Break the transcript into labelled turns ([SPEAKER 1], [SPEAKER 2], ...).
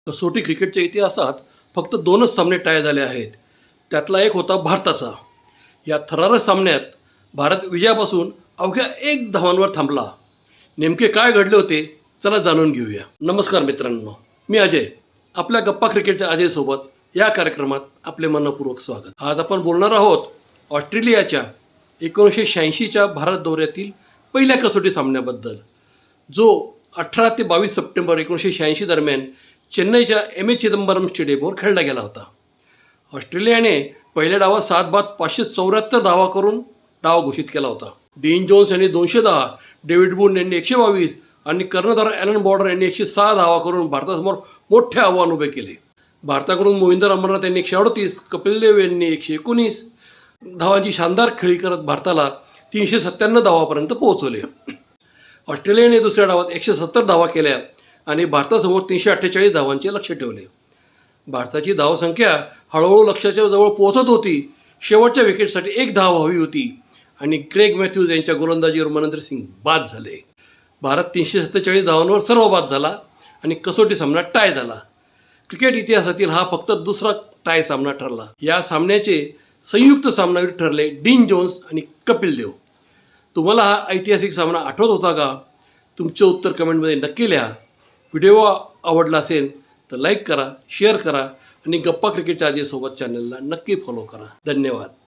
[SPEAKER 1] कसोटी क्रिकेटच्या इतिहासात फक्त 2च सामने टाय झाले आहेत. त्यातला एक होता भारताचा. या थरारक सामन्यात भारत विजयापासून अवघ्या 1 धावांवर थांबला. नेमके काय घडले होते चला जाणून घेऊया. नमस्कार मित्रांनो, मी अजय. आपल्या गप्पा क्रिकेटच्या अजयसोबत या कार्यक्रमात आपले मनपूर्वक स्वागत. आज आपण बोलणार आहोत ऑस्ट्रेलियाच्या 1986च्या भारत दौऱ्यातील पहिल्या कसोटी सामन्याबद्दल, जो 18 ते 22 सप्टेंबर 1986 दरम्यान चेन्नईच्या एम ए चिदंबरम स्टेडियमवर खेळला गेला होता. ऑस्ट्रेलियाने पहिल्या डावात 7 बाद 574 धावा करून डाव घोषित केला होता. डीन जोन्स यांनी 210, डेव्हिड वूड यांनी 122 आणि कर्णधार ॲलन बॉर्डर यांनी 106 धावा करून भारतासमोर मोठे आव्हान उभे केले. भारताकडून मोहिंदर अमरनाथ यांनी 138, कपिल देव यांनी 119 धावांची शानदार खेळी करत भारताला 397 धावापर्यंत पोहोचवले. ऑस्ट्रेलियाने दुसऱ्या डावात 170 धावा केल्या आणि भारतासमोर 348 धावांचे लक्ष्य ठेवले. भारताची धावसंख्या हळूहळू लक्ष्याच्या जवळ पोहोचत होती. शेवटच्या विकेटसाठी 1 धाव हवी होती आणि ग्रेग मॅथ्यूज यांच्या गोलंदाजीवर मनंदर सिंग बाद झाले. भारत 347 धावांवर सर्व बाद झाला आणि कसोटी सामना टाय झाला. क्रिकेट इतिहासातील हा फक्त दुसरा टाय सामना ठरला. या सामन्याचे संयुक्त सामनावीर ठरले डीन जोन्स आणि कपिल देव. तुम्हाला हा ऐतिहासिक सामना आठवत होता का? तुमचे उत्तर कमेंटमध्ये नक्की लिहा. व्हिडिओ आवडला असेल तर लाईक करा, शेअर करा आणि गप्पा क्रिकेटच्या आजीसोबत चॅनलला नक्की फॉलो करा. धन्यवाद.